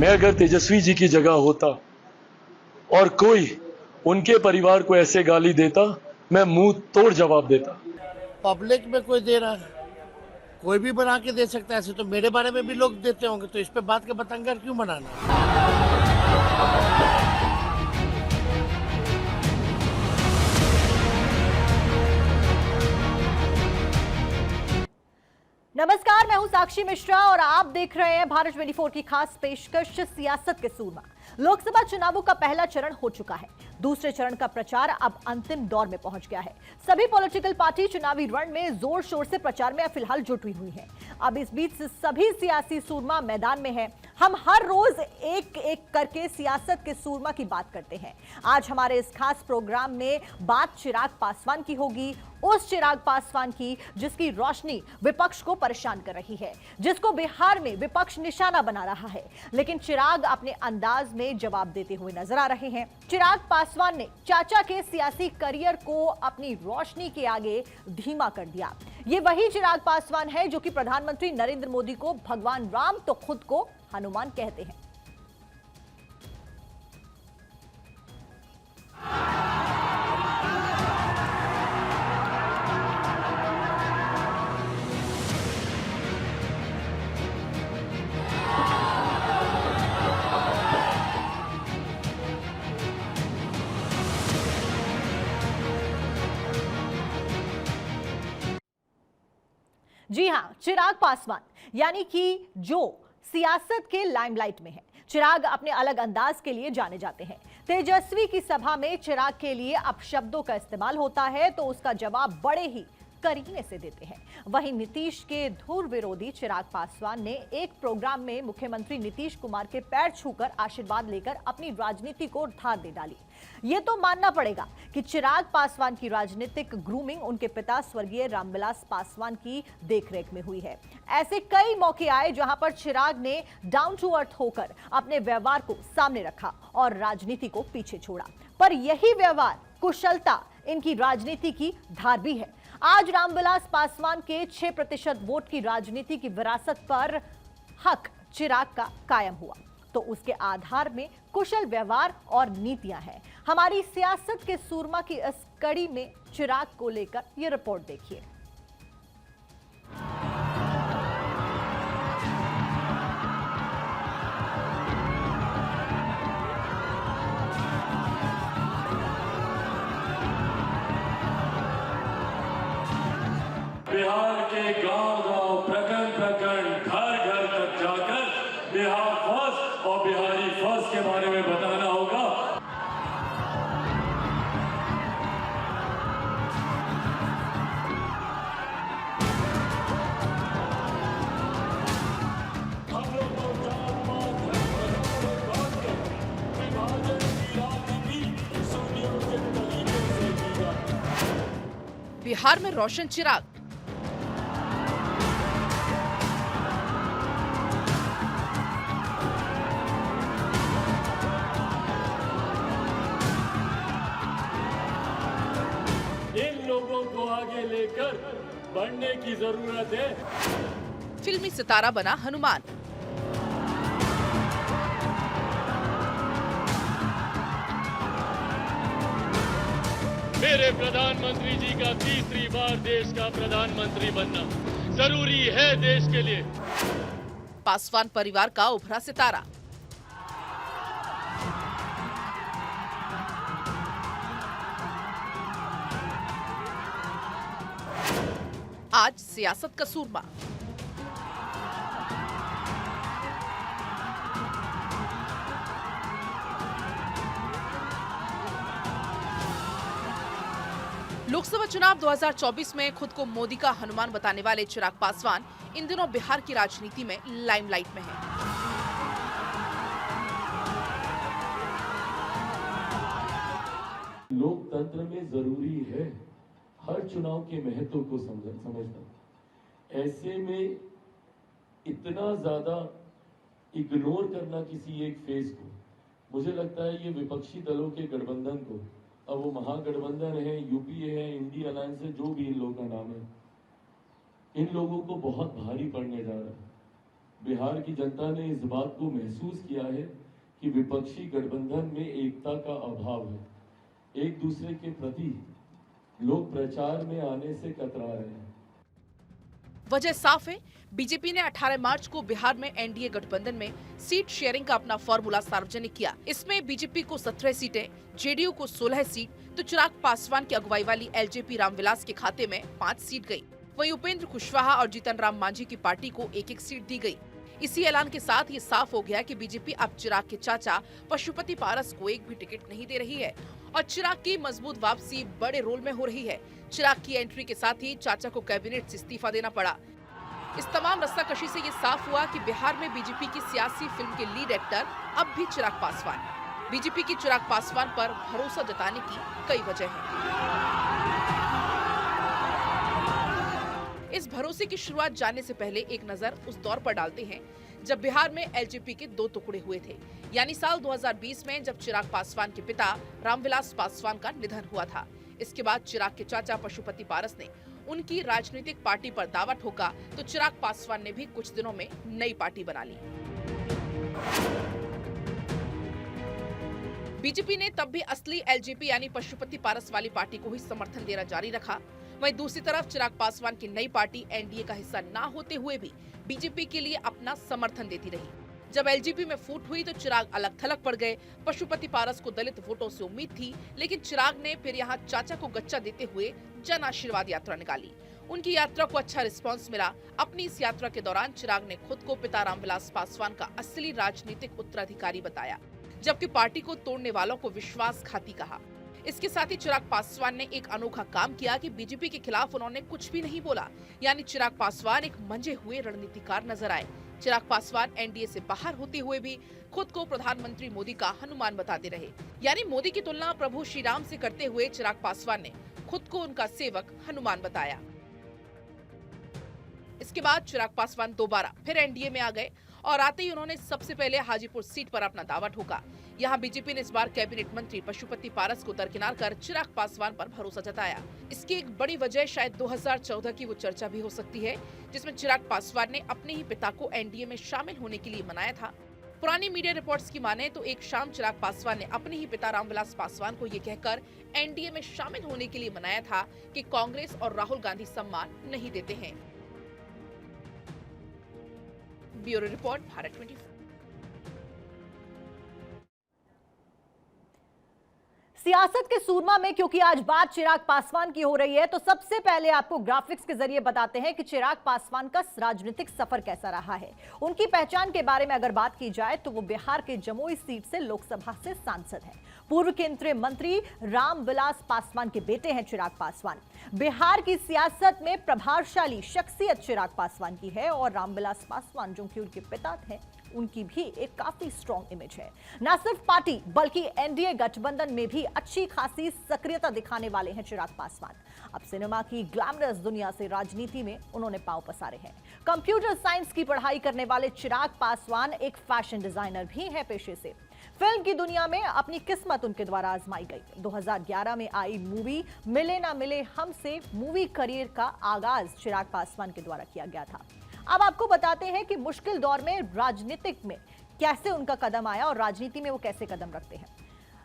मैं अगर तेजस्वी जी की जगह होता और कोई उनके परिवार को ऐसे गाली देता, मैं मुंह तोड़ जवाब देता। पब्लिक में कोई दे रहा है, कोई भी बना के दे सकता है। ऐसे तो मेरे बारे में भी लोग देते होंगे, तो इस पे बात के बतंगड़ क्यों बनाना। नमस्कार, मैं हूं साक्षी मिश्रा और आप देख रहे हैं भारत 24 की खास पेशकश सियासत के सूरमा। लोकसभा चुनावों का पहला चरण हो चुका है। दूसरे चरण का प्रचार अब अंतिम दौर में पहुंच गया है। सभी पॉलिटिकल पार्टी चुनावी रण में जोर शोर से प्रचार में फिलहाल जुटी हुई है। अब इस बीच सभी सियासी सूरमा मैदान में है। हम हर रोज एक एक करके सियासत के सूरमा की बात करते हैं। आज हमारे इस खास प्रोग्राम में बात चिराग पासवान की होगी, उस चिराग पासवान की जिसकी रोशनी विपक्ष को परेशान कर रही है, जिसको बिहार में विपक्ष निशाना बना रहा है। लेकिन चिराग अपने अंदाज में जवाब देते हुए नजर आ रहे हैं। चिराग पासवान ने चाचा के सियासी करियर को अपनी रोशनी के आगे धीमा कर दिया। ये वही चिराग पासवान है जो कि प्रधानमंत्री नरेंद्र मोदी को भगवान राम तो खुद को हनुमान कहते हैं। जी हां, चिराग पासवान यानी कि जो सियासत के लाइमलाइट में है। चिराग अपने अलग अंदाज के लिए जाने जाते हैं। तेजस्वी की सभा में चिराग के लिए अपशब्दों का इस्तेमाल होता है तो उसका जवाब बड़े ही करीने से देते हैं। वहीं नीतीश के धुर विरोधी चिराग पासवान ने एक प्रोग्राम में मुख्यमंत्री नीतीश कुमार के पैर छूकर आशीर्वाद लेकर अपनी राजनीति को धार दे डाली। यह तो मानना पड़ेगा कि चिराग पासवान की राजनीतिक ग्रूमिंग उनके पिता स्वर्गीय रामविलास पासवान की देखरेख में हुई है। ऐसे कई मौके आए जहां पर चिराग ने डाउन टू अर्थ होकर अपने व्यवहार को सामने रखा और राजनीति को पीछे छोड़ा। पर यही व्यवहार, कुशलता इनकी राजनीति की धार भी है। आज रामविलास पासवान के 6% वोट की राजनीति की विरासत पर हक चिराग का कायम हुआ तो उसके आधार में कुशल व्यवहार और नीतियां हैं। हमारी सियासत के सूरमा की इस कड़ी में चिराग को लेकर यह रिपोर्ट देखिए। बिहार के गांव-गांव, प्रखंड-प्रखंड, घर-घर तक जाकर बिहार फर्स्ट और बिहारी फर्स्ट के बारे में बताना होगा। हम लोग को जात-पात, विभाजन की राजनीति सुनियोजित तरीके से की जाती है। बिहार में रोशन चिराग। इन लोगों को आगे लेकर बढ़ने की जरूरत है। फिल्मी सितारा बना हनुमान। मेरे प्रधानमंत्री जी का तीसरी बार देश का प्रधानमंत्री बनना जरूरी है देश के लिए। पासवान परिवार का उभरा सितारा। आज सियासत का सूरमा। लोकसभा चुनाव 2024 में खुद को मोदी का हनुमान बताने वाले चिराग पासवान इन दिनों बिहार की राजनीति में लाइमलाइट में हैं। लोकतंत्र में जरूरी है हर चुनाव के महत्व को समझना। ऐसे में इतना ज्यादा इग्नोर करना किसी एक फेज को, मुझे लगता है ये विपक्षी दलों के गठबंधन को, अब वो महागठबंधन है, यूपीए है, इंडिया अलायंस है, जो भी इन लोगों का नाम है, इन लोगों को बहुत भारी पड़ने जा रहा है। बिहार की जनता ने इस बात को महसूस किया है कि विपक्षी गठबंधन में एकता का अभाव है। एक दूसरे के प्रति लोग प्रचार में आने से कतरा रहे हैं। वजह साफ है, बीजेपी ने 18 मार्च को बिहार में एनडीए गठबंधन में सीट शेयरिंग का अपना फॉर्मूला सार्वजनिक किया। इसमें बीजेपी को 17 सीटें, जेडीयू को 16 सीट, तो चिराग पासवान की अगुवाई वाली एलजेपी रामविलास के खाते में 5 सीट गई। वहीं उपेंद्र कुशवाहा और जीतन राम मांझी की पार्टी को 1-1 सीट दी गई। इसी ऐलान के साथ ये साफ हो गया कि बीजेपी अब चिराग के चाचा पशुपति पारस को एक भी टिकट नहीं दे रही है और चिराग की मजबूत वापसी बड़े रोल में हो रही है। चिराग की एंट्री के साथ ही चाचा को कैबिनेट से इस्तीफा देना पड़ा। इस तमाम रस्साकशी से ये साफ हुआ कि बिहार में बीजेपी की सियासी फिल्म के लीड एक्टर अब भी चिराग पासवान। बीजेपी की चिराग पासवान पर भरोसा जताने की कई वजह है। इस भरोसे की शुरुआत जानने से पहले एक नजर उस दौर पर डालते हैं जब बिहार में एलजेपी के 2 टुकड़े हुए थे, यानी साल 2020 में जब चिराग पासवान के पिता रामविलास पासवान का निधन हुआ था। इसके बाद चिराग के चाचा पशुपति पारस ने उनकी राजनीतिक पार्टी पर दावा ठोका तो चिराग पासवान ने भी कुछ दिनों में नई पार्टी बना ली। बीजेपी ने तब भी असली एलजेपी यानी पशुपति पारस वाली पार्टी को ही समर्थन देना जारी रखा। वहीं दूसरी तरफ चिराग पासवान की नई पार्टी एनडीए का हिस्सा ना होते हुए भी बीजेपी के लिए अपना समर्थन देती रही। जब एलजेपी में फूट हुई तो चिराग अलग थलग पड़ गए। पशुपति पारस को दलित वोटों से उम्मीद थी, लेकिन चिराग ने फिर यहाँ चाचा को गच्चा देते हुए जन आशीर्वाद यात्रा निकाली। उनकी यात्रा को अच्छा रिस्पांस मिला। अपनी इस यात्रा के दौरान चिराग ने खुद को पिता रामविलास पासवान का असली राजनीतिक उत्तराधिकारी बताया, जबकि पार्टी को तोड़ने वालों को विश्वासघाती कहा। इसके साथ ही चिराग पासवान ने एक अनोखा काम किया कि बीजेपी के खिलाफ उन्होंने कुछ भी नहीं बोला, यानी चिराग पासवान एक मंजे हुए रणनीतिकार नजर आए। चिराग पासवान एनडीए से बाहर होते हुए भी खुद को प्रधानमंत्री मोदी का हनुमान बताते रहे, यानी मोदी की तुलना प्रभु श्री राम से करते हुए चिराग पासवान ने खुद को उनका सेवक हनुमान बताया। इसके बाद चिराग पासवान दोबारा फिर एनडीए में आ गए और आते ही उन्होंने सबसे पहले हाजीपुर सीट पर अपना दावा ठोका। यहाँ बीजेपी ने इस बार कैबिनेट मंत्री पशुपति पारस को दरकिनार कर चिराग पासवान पर भरोसा जताया। इसकी एक बड़ी वजह शायद 2014 की वो चर्चा भी हो सकती है जिसमें चिराग पासवान ने अपने ही पिता को एनडीए में शामिल होने के लिए मनाया था। पुरानी मीडिया रिपोर्ट्स की माने तो एक शाम चिराग पासवान ने अपने ही पिता रामविलास पासवान को ये कहकर एनडीए में शामिल होने के लिए मनाया था कि कांग्रेस और राहुल गांधी सम्मान नहीं देते हैं। Bureau report, Bharat 24। सियासत के सूरमा में क्योंकि आज बात चिराग पासवान की हो रही है, तो सबसे पहले आपको ग्राफिक्स के जरिए बताते हैं कि चिराग पासवान का राजनीतिक सफर कैसा रहा है। उनकी पहचान के बारे में अगर बात की जाए तो वो बिहार के जमुई सीट से लोकसभा से सांसद हैं। पूर्व केंद्रीय मंत्री रामविलास पासवान के बेटे हैं चिराग पासवान। बिहार की सियासत में प्रभावशाली शख्सियत चिराग पासवान की है और रामविलास पासवान जो कि उनके पिता थे उनकी भी एक काफी स्ट्रॉन्ग इमेज है। न सिर्फ पार्टी बल्कि एनडीए गठबंधन में भी अच्छी खासी सक्रियता दिखाने वाले हैं चिराग पासवान। अब सिनेमा की ग्लैमरस दुनिया से राजनीति में उन्होंने पांव पसारे हैं। कंप्यूटर साइंस की पढ़ाई करने वाले चिराग पासवान एक फैशन डिजाइनर भी है पेशे से। फिल्म की दुनिया में अपनी किस्मत उनके द्वारा आजमाई गई। 2011 में आई मूवी मिले ना मिले हमसे मूवी करियर का आगाज चिराग पासवान के द्वारा किया गया था। अब आपको बताते हैं कि मुश्किल दौर में राजनीतिक में कैसे उनका कदम आया और राजनीति में वो कैसे कदम रखते हैं।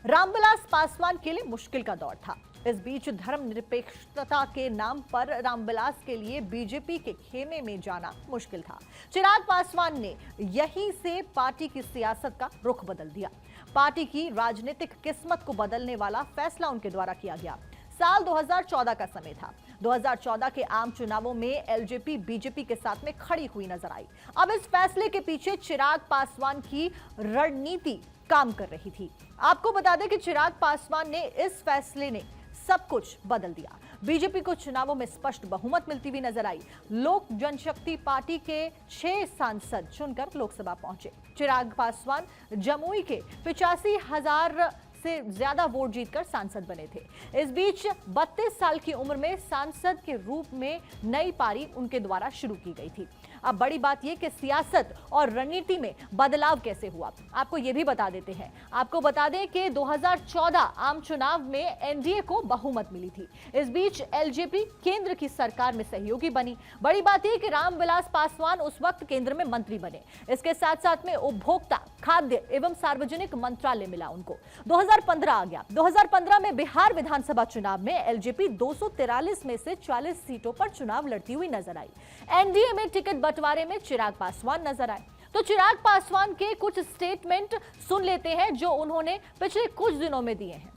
रामविलास पासवान के लिए मुश्किल का दौर था। इस बीच धर्मनिरपेक्षता के नाम पर रामविलास के लिए बीजेपी के खेमे में जाना मुश्किल था। चिराग पासवान ने यहीं से पार्टी की सियासत का रुख बदल दिया। पार्टी की राजनीतिक किस्मत को बदलने वाला फैसला उनके द्वारा किया गया। साल 2014 का समय था। 2014 के आम चुनावों में एलजेपी बीजेपी के साथ में खड़ी हुई नजर आई। अब इस फैसले के पीछे चिराग पासवान की रणनीति काम कर रही थी। आपको बता दें कि चिराग पासवान ने इस फैसले ने सब कुछ बदल दिया। बीजेपी को चुनावों में स्पष्ट बहुमत मिलती हुई नजर आई। लोक जनशक्ति पार्टी के 6 सांसद चुनकर लोकसभा पहुंचे। चिराग पासवान जमुई के 85,000 से ज्यादा वोट जीतकर सांसद बने थे। इस बीच 32 साल की उम्र में सांसद के रूप में नई पारी उनके द्वारा शुरू की गई थी। अब बड़ी बात यह कि सियासत और रणनीति में बदलाव कैसे हुआ, आपको यह भी बता देते हैं। आपको बता दें कि 2014 आम चुनाव में एनडीए को बहुमत मिली थी। इस बीच एलजेपी केंद्र की सरकार में सहयोगी बनी। बड़ी बात यह कि रामविलास पासवान उस वक्त केंद्र में मंत्री बने। इसके साथ साथ में उपभोक्ता, खाद्य एवं सार्वजनिक मंत्रालय मिला उनको। 2015 आ गया। 2015 में बिहार विधानसभा चुनाव में एलजेपी 243 में से 40 सीटों पर चुनाव लड़ती हुई नजर आई। एनडीए में टिकट बंटवारे में चिराग पासवान नजर आए। तो चिराग पासवान के कुछ स्टेटमेंट सुन लेते हैं जो उन्होंने पिछले कुछ दिनों में दिए हैं।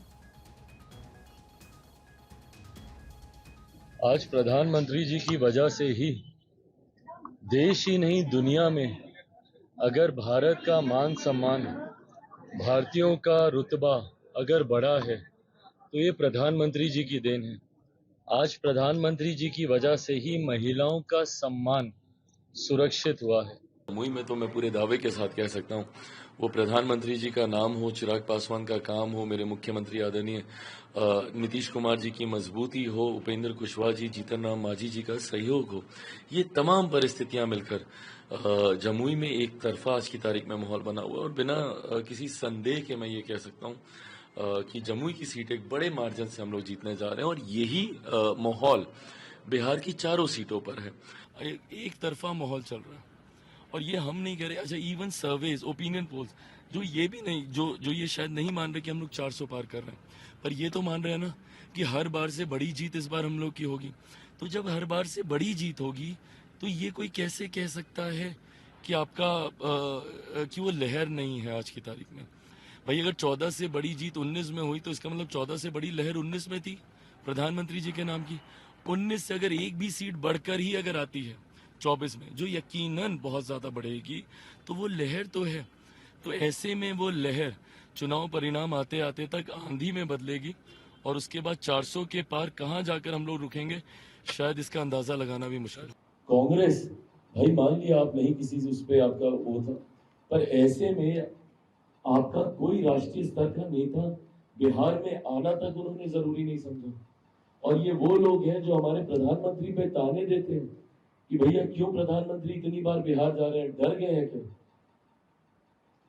आज प्रधानमंत्री जी की वजह से ही देश ही नहीं दुनिया में अगर भारत का मान सम्मान, भारतीयों का रुतबा अगर बढ़ा है तो ये प्रधानमंत्री जी की देन है। आज प्रधानमंत्री जी की वजह से ही महिलाओं का सम्मान सुरक्षित हुआ है। जमुई में तो मैं पूरे दावे के साथ कह सकता हूँ, वो प्रधानमंत्री जी का नाम हो, चिराग पासवान का काम हो, मेरे मुख्यमंत्री आदरणीय नीतीश कुमार जी की मजबूती हो, उपेंद्र कुशवाहा जी, जीतन राम मांझी जी का सहयोग हो, ये तमाम परिस्थितियां मिलकर जमुई में एक तरफा आज की तारीख में माहौल बना हुआ है। और बिना किसी संदेह के मैं ये कह सकता हूँ कि जमुई की सीट एक बड़े मार्जिन से हम लोग जीतने जा रहे हैं। और यही माहौल बिहार की चारों सीटों पर है। एक तरफा माहौल चल रहा है और ये हम नहीं कह रहे। अच्छा, इवन सर्वेज, ओपिनियन पोल्स जो ये भी नहीं, जो ये शायद नहीं मान रहे कि हम लोग 400 पार कर रहे हैं, पर ये तो मान रहे हैं ना कि हर बार से बड़ी जीत इस बार हम लोग की होगी। तो जब हर बार से बड़ी जीत होगी तो ये कोई कैसे कह सकता है कि आपका कि वो लहर नहीं है आज की तारीख में। भाई अगर 14 से बड़ी जीत 19 में हुई तो इसका मतलब 14 से बड़ी लहर 19 में थी प्रधानमंत्री जी के नाम की। 19 से अगर एक भी सीट बढ़कर ही अगर आती है 24 में, जो यकीनन बहुत ज्यादा बढ़ेगी, तो वो लहर तो है। तो ऐसे में वो लहर चुनाव परिणाम आते आते तक आंधी में बदलेगी और उसके बाद 400 के पार कहां जाकर हम लोग रुकेंगे, शायद इसका अंदाजा लगाना भी मुश्किल है। कांग्रेस, भाई मान लिया आप नहीं किसी से उस पर आपका वो था, पर ऐसे में आपका कोई राष्ट्रीय स्तर का नेता बिहार में आना तक उन्होंने जरूरी नहीं समझा। और ये वो लोग हैं जो हमारे प्रधानमंत्री पे ताने देते हैं कि भैया क्यों प्रधानमंत्री इतनी बार बिहार जा रहे हैं, डर गए हैं क्या?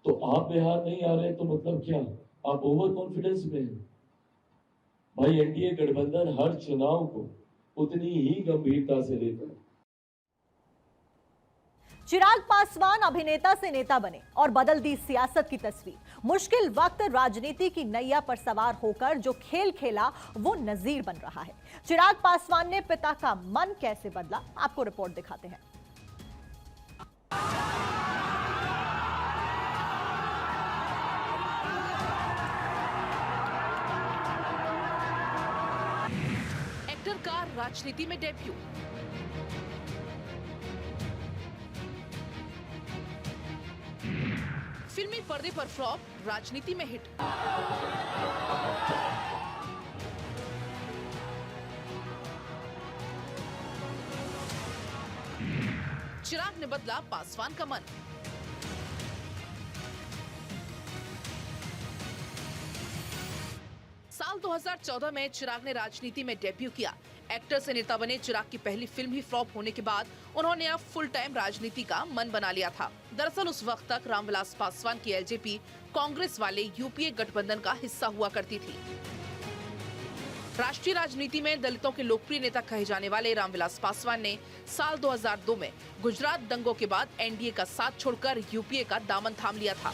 तो आप बिहार नहीं आ रहे हैं तो मतलब क्या आप ओवर कॉन्फिडेंस में हैं? भाई एनडीए गठबंधन हर चुनाव को उतनी ही गंभीरता से लेता है। चिराग पासवान अभिनेता से नेता बने और बदल दी सियासत की तस्वीर। मुश्किल वक्त राजनीति की नैया पर सवार होकर जो खेल खेला वो नजीर बन रहा है। चिराग पासवान ने पिता का मन कैसे बदला, आपको रिपोर्ट दिखाते हैं। एक्टर का राजनीति में डेब्यू। फिल्मी पर्दे पर फ्लॉप, राजनीति में हिट। चिराग ने बदला पासवान का मन। साल 2014 में चिराग ने राजनीति में डेब्यू किया। एक्टर से नेता बने चिराग की पहली फिल्म ही फ्लॉप होने के बाद उन्होंने अब फुल टाइम राजनीति का मन बना लिया था। दरअसल उस वक्त तक रामविलास पासवान की एलजेपी कांग्रेस वाले यूपीए गठबंधन का हिस्सा हुआ करती थी। राष्ट्रीय राजनीति में दलितों के लोकप्रिय नेता कहे जाने वाले रामविलास पासवान ने साल 2002 में गुजरात दंगों के बाद एनडीए का साथ छोड़कर यूपीए का दामन थाम लिया था।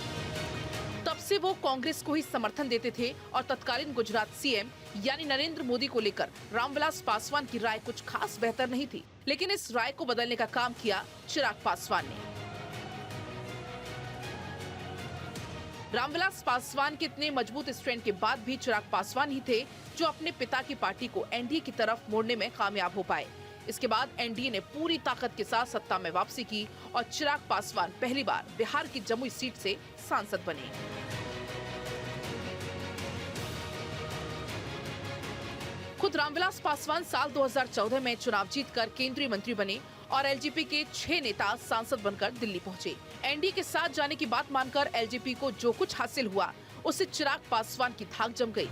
तब से वो कांग्रेस को ही समर्थन देते थे और तत्कालीन गुजरात सीएम यानी नरेंद्र मोदी को लेकर रामविलास पासवान की राय कुछ खास बेहतर नहीं थी। लेकिन इस राय को बदलने का काम किया चिराग पासवान ने। रामविलास पासवान के इतने मजबूत स्टैंड के बाद भी चिराग पासवान ही थे जो अपने पिता की पार्टी को एनडीए की तरफ मोड़ने में कामयाब हो पाए। इसके बाद एनडीए ने पूरी ताकत के साथ सत्ता में वापसी की और चिराग पासवान पहली बार बिहार की जमुई सीट से सांसद बने। खुद रामविलास पासवान साल 2014 में चुनाव जीतकर केंद्रीय मंत्री बने और एलजेपी के 6 नेता सांसद बनकर दिल्ली पहुंचे। एनडीए के साथ जाने की बात मानकर एलजेपी को जो कुछ हासिल हुआ उससे चिराग पासवान की धाक जम गई।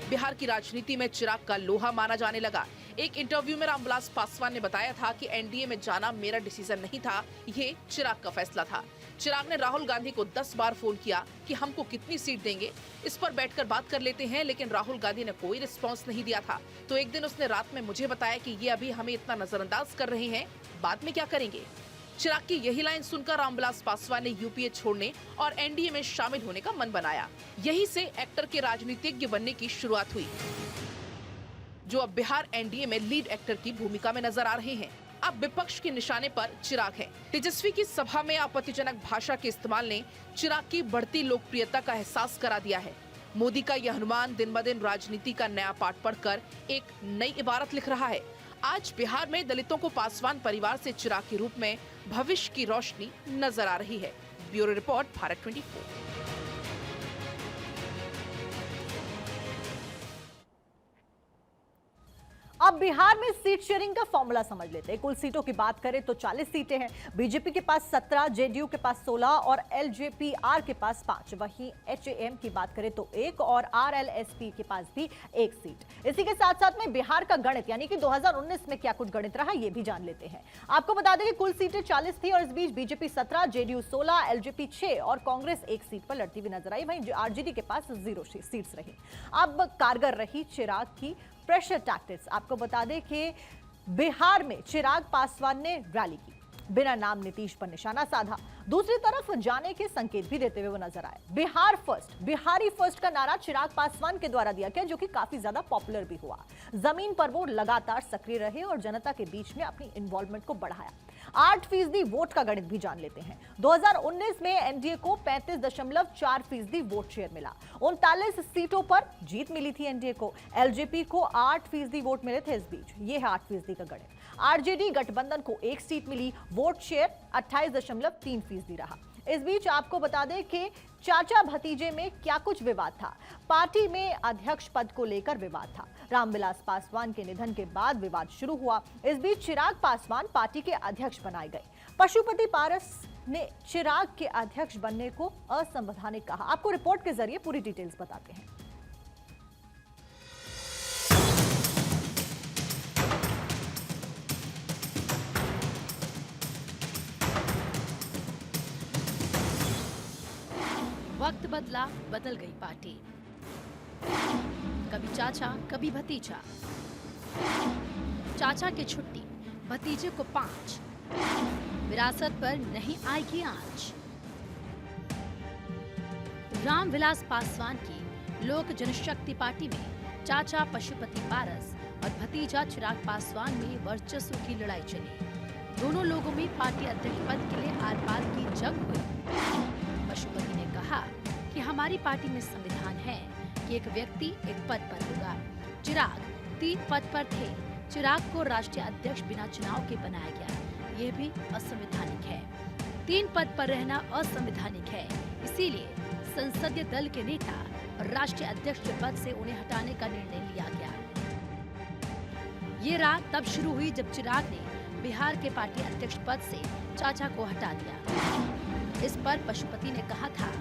बिहार की राजनीति में चिराग का लोहा माना जाने लगा। एक इंटरव्यू में रामविलास पासवान ने बताया था कि एनडीए में जाना मेरा डिसीजन नहीं था, ये चिराग का फैसला था। चिराग ने राहुल गांधी को 10 बार फोन किया कि हमको कितनी सीट देंगे, इस पर बैठकर बात कर लेते हैं, लेकिन राहुल गांधी ने कोई रिस्पांस नहीं दिया था। तो एक दिन उसने रात में मुझे बताया कि ये अभी हमें इतना नजरअंदाज कर रहे हैं, बाद में क्या करेंगे। चिराग की यही लाइन सुनकर रामविलास पासवान ने यूपीए छोड़ने और एनडीए में शामिल होने का मन बनाया। यही से एक्टर के राजनीतिज्ञ बनने की शुरुआत हुई, जो अब बिहार एनडीए में लीड एक्टर की भूमिका में नजर आ रहे हैं। अब विपक्ष के निशाने पर चिराग है। तेजस्वी की सभा में आपत्तिजनक भाषा के इस्तेमाल ने चिराग की बढ़ती लोकप्रियता का एहसास करा दिया है। मोदी का यह अनुमान दिन ब दिन राजनीति का नया पाठ पढ़कर एक नई इबारत लिख रहा है। आज बिहार में दलितों को पासवान परिवार से चिराग के रूप में भविष्य की रोशनी नजर आ रही है। Bureau report, Bharat 24। अब बिहार में सीट शेयरिंग का फॉर्मूला समझ लेते हैं। कुल सीटों की बात करें तो 40 सीटें हैं। बीजेपी के पास 17, जेडीयू के पास 16 और एलजेपीआर के पास 5। वहीं एचएएम की बात करें तो 1 और आरएलएसपी के पास भी 1 सीट। इसी के साथ साथ में बिहार का गणित यानी कि 2019 में क्या कुछ गणित रहा ये भी जान लेते हैं। आपको बता दें कि कुल सीटें 40 थी और इस बीच बीजेपी 17, जेडीयू 16, एलजेपी 6 और कांग्रेस 1 सीट पर लड़ती हुई नजर आई। वहीं आरजेडी के पास 0 सीट्स रही। अब कारगर रही चिराग की प्रेशर टैक्टिक्स। आपको बता दें कि बिहार में चिराग पासवान ने रैली की, बिना नाम नीतीश पर निशाना साधा, दूसरी तरफ जाने के संकेत भी देते हुए वो नजर आए। बिहार फर्स्ट, बिहारी फर्स्ट का नारा चिराग पासवान के द्वारा दिया गया, जो कि काफी ज्यादा पॉपुलर भी हुआ। जमीन पर वो लगातार सक्रिय रहे और जनता के बीच में अपनी इन्वॉल्वमेंट को बढ़ाया। 8% वोट का गणित भी जान लेते हैं। 2019 में एनडीए को 35.4% वोट शेयर मिला। 39 सीटों पर जीत मिली थी एनडीए को। एलजेपी को 8% वोट मिले थे। इस बीच ये है 8% का गणित। आरजेडी गठबंधन को 1 सीट मिली। वोट शेयर 28.3% रहा। इस बीच आपको बता दें कि चाचा भतीजे में क्या कुछ विवाद था। पार्टी में अध्यक्ष पद को लेकर विवाद था। रामविलास पासवान के निधन के बाद विवाद शुरू हुआ। इस बीच चिराग पासवान पार्टी के अध्यक्ष बनाए गए। पशुपति पारस ने चिराग के अध्यक्ष बनने को असंवैधानिक कहा। आपको रिपोर्ट के जरिए पूरी डिटेल्स बताते हैं। वक्त बदला, बदल गई पार्टी। कभी चाचा, कभी भतीजा। चाचा की छुट्टी, भतीजे को 5। विरासत पर नहीं आएगी आंच। रामविलास पासवान की लोक जनशक्ति पार्टी में चाचा पशुपति पारस और भतीजा चिराग पासवान में वर्चस्व की लड़ाई चली। दोनों लोगों में पार्टी अध्यक्ष पद के लिए आर पार की जंग हुई। पशुपति ने कहा कि हमारी पार्टी में संविधान है कि एक व्यक्ति एक पद पर होगा। चिराग 3 पद पर थे। चिराग को राष्ट्रीय अध्यक्ष बिना चुनाव के बनाया गया, ये भी असंवैधानिक है। 3 पद पर रहना असंवैधानिक है, इसीलिए संसदीय दल के नेता और राष्ट्रीय अध्यक्ष के पद से उन्हें हटाने का निर्णय लिया गया। ये रात तब शुरू हुई जब चिराग ने बिहार के पार्टी अध्यक्ष पद से चाचा को हटा दिया। इस पर पशुपति ने कहा था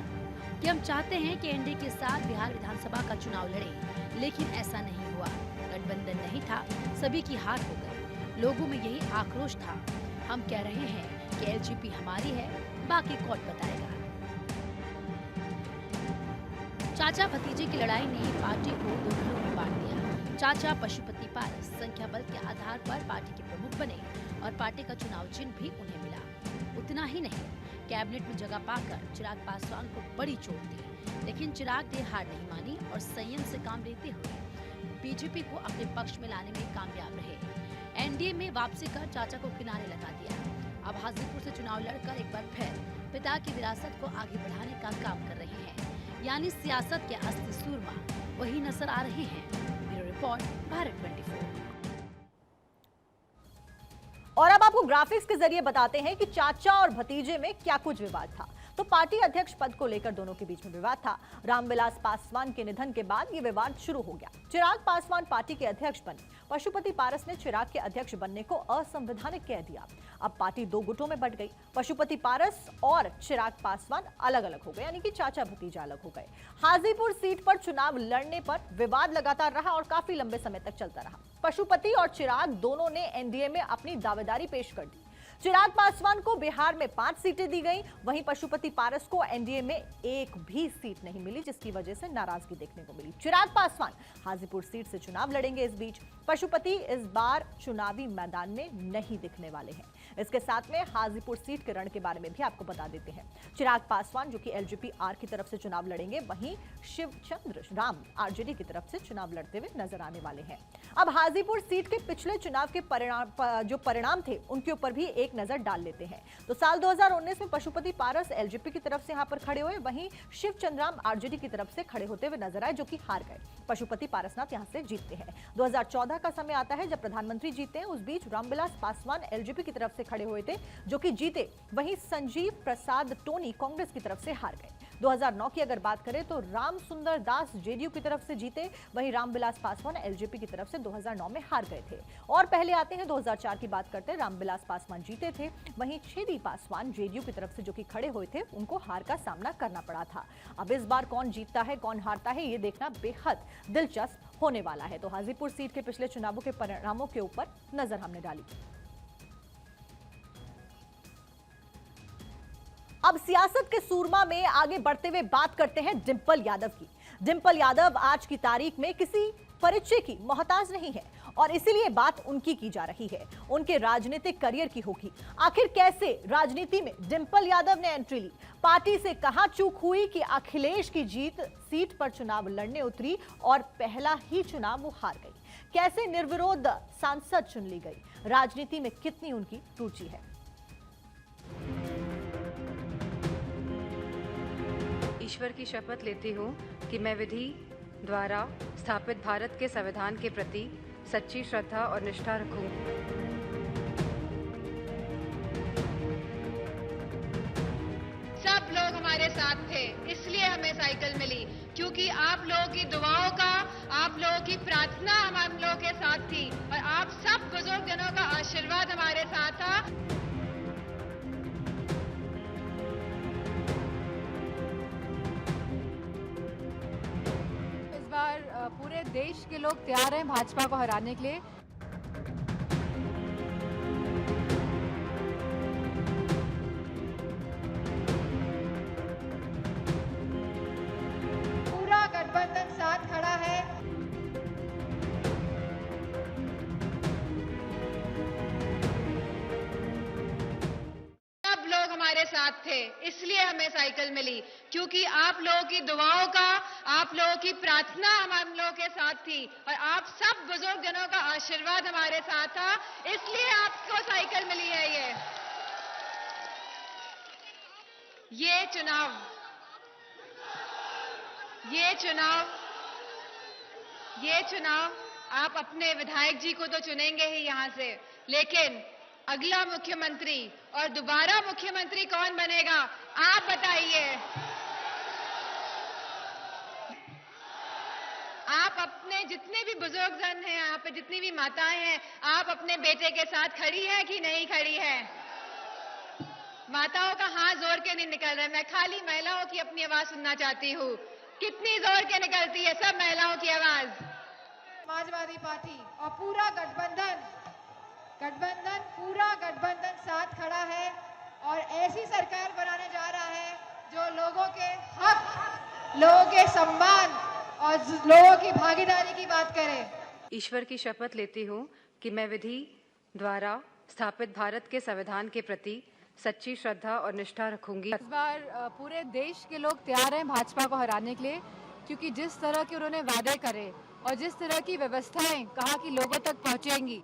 कि हम चाहते हैं कि एनडीए के साथ बिहार विधानसभा का चुनाव लड़ें, लेकिन ऐसा नहीं हुआ। गठबंधन नहीं था, सभी की हार हो गई। लोगों में यही आक्रोश था। हम कह रहे हैं कि एलजेपी हमारी है, बाकी कोर्ट बताएगा। चाचा भतीजे की लड़ाई ने पार्टी को 2 घरों में बांट दिया। चाचा पशुपति पारस संख्या बल के आधार पर पार्टी के प्रमुख बने और पार्टी का चुनाव चिन्ह भी उन्हें मिला। उतना ही नहीं, कैबिनेट में जगह पाकर चिराग पासवान को बड़ी चोट दी, लेकिन चिराग ने हार नहीं मानी और संयम से काम लेते हुए बीजेपी को अपने पक्ष में लाने में कामयाब रहे। एनडीए में वापसी कर चाचा को किनारे लगा दिया। अब हाजीपुर से चुनाव लड़कर एक बार फिर पिता की विरासत को आगे बढ़ाने का काम कर रहे हैं, यानी सियासत के असली सूरमा वही नजर आ रहे हैं। Bureau report, Bharat 24। और अब आपको ग्राफिक्स के जरिए बताते हैं कि चाचा और भतीजे में क्या कुछ विवाद था। तो पार्टी अध्यक्ष पद को लेकर दोनों के बीच में विवाद था। रामविलास पासवान के निधन के बाद ये विवाद शुरू हो गया। चिराग पासवान पार्टी के अध्यक्ष बने। पशुपति पारस ने चिराग के अध्यक्ष बनने को असंवैधानिक कह दिया। अब पार्टी दो गुटों में बंट गई। पशुपति पारस और चिराग पासवान अलग अलग हो गए, यानी कि चाचा भतीजा अलग हो गए। हाजीपुर सीट पर चुनाव लड़ने पर विवाद लगातार रहा और काफी लंबे समय तक चलता रहा। पशुपति और चिराग दोनों ने एनडीए में अपनी दावेदारी पेश कर दी। चिराग पासवान को बिहार में 5 सीटें दी गई, वहीं पशुपति पारस को एनडीए में एक भी सीट नहीं मिली, जिसकी वजह से नाराजगी देखने को मिली। चिराग पासवान हाजीपुर सीट से चुनाव लड़ेंगे। इस बीच पशुपति इस बार चुनावी मैदान में नहीं दिखने वाले हैं। इसके साथ में हाजीपुर सीट के रण के बारे में भी आपको बता देते हैं। चिराग पासवान जो कि एलजेपी आर की तरफ से चुनाव लड़ेंगे, वहीं शिवचंद्र राम आरजेडी की तरफ से चुनाव लड़ते हुए नजर आने वाले हैं। अब हाजीपुर सीट के पिछले चुनाव के परिणाम थे, उनके ऊपर भी एक नजर डाल लेते हैं। तो साल 2019 में पशुपति पारस एलजेपी की तरफ से यहां पर खड़े हुए, वहीं शिवचंद्र राम आरजेडी की तरफ से खड़े होते हुए नजर आए, जो कि हार गए। पशुपति पारसनाथ यहां से जीतते हैं। 2014 का समय आता है जब प्रधानमंत्री जीते हैं। उस बीच रामविलास पासवान एलजेपी की तरफ से खड़े हुए थे, जो कि जीते। वहीं संजीव प्रसाद टोनी कांग्रेस की तरफ से हार गए। 2009 की अगर बात करें तो राम सुंदर दास जेडीयू की तरफ से जीते, वहीं रामविलास पासवान एलजेपी की तरफ से 2009 में हार गए थे। और पहले आते हैं 2004 की बात करते हैं, रामविलास पासवान जीते थे, वहीं छेदी पासवान जेडीयू की तरफ से जो कि खड़े हुए थे, उनको हार का सामना करना पड़ा था। अब इस बार कौन जीतता है, कौन हारता है, ये देखना बेहद दिलचस्प होने वाला है। तो हाजीपुर सीट के पिछले चुनावों के परिणामों के ऊपर नजर हमने डाली। अब सियासत के सूरमा में आगे बढ़ते हुए बात करते हैं डिंपल यादव की। डिंपल यादव आज की तारीख में किसी परिचय की मोहताज नहीं है और इसीलिए बात उनकी की जा रही है, उनके राजनीतिक करियर की होगी। आखिर कैसे राजनीति में डिंपल यादव ने एंट्री ली, पार्टी से कहां चूक हुई कि अखिलेश की जीत सीट पर चुनाव लड़ने उतरी और पहला ही चुनाव वो हार गई, कैसे निर्विरोध सांसद चुन ली गई, राजनीति में कितनी उनकी रुचि है। ईश्वर की शपथ लेती हूँ कि मैं विधि द्वारा स्थापित भारत के संविधान के प्रति सच्ची श्रद्धा और निष्ठा रखूंगी। सब लोग हमारे साथ थे, इसलिए हमें साइकिल मिली, क्योंकि आप लोगों की दुआओं का, आप लोगों की प्रार्थना हम लोगों के साथ थी और आप सब बुजुर्गजनों का आशीर्वाद हमारे साथ था। पूरे देश के लोग तैयार हैं भाजपा को हराने के लिए। पूरा गठबंधन साथ खड़ा है। सब लोग हमारे साथ थे, इसलिए हमें साइकिल मिली, क्योंकि आप लोगों की दुआओं का, आप लोगों की प्रार्थना हम लोगों के साथ थी और आप सब बुजुर्गजनों का आशीर्वाद हमारे साथ था, इसलिए आपको साइकिल मिली है। ये चुनाव आप अपने विधायक जी को तो चुनेंगे ही यहां से, लेकिन अगला मुख्यमंत्री और दोबारा मुख्यमंत्री कौन बनेगा, आप बताइए। आप अपने जितने भी बुजुर्गजन हैं, यहाँ पे जितनी भी माताएं हैं, आप अपने बेटे के साथ खड़ी हैं कि नहीं खड़ी हैं? माताओं का हाथ जोर के नहीं निकल रहा है। मैं खाली महिलाओं की अपनी आवाज सुनना चाहती हूँ। कितनी जोर के निकलती है सब महिलाओं की आवाज? समाजवादी पार्टी और पूरा गठबंधन पूरा गठबंधन साथ खड़ा है और ऐसी सरकार बनाने जा रहा है जो लोगों के हक, लोगों के सम्मान और लोगों की भागीदारी की बात करे। ईश्वर की शपथ लेती हूँ कि मैं विधि द्वारा स्थापित भारत के संविधान के प्रति सच्ची श्रद्धा और निष्ठा रखूंगी। इस बार पूरे देश के लोग तैयार हैं भाजपा को हराने के लिए, क्योंकि जिस तरह के उन्होंने वादे करे और जिस तरह की व्यवस्थाएं कहा कि लोगों तक पहुंचेंगी,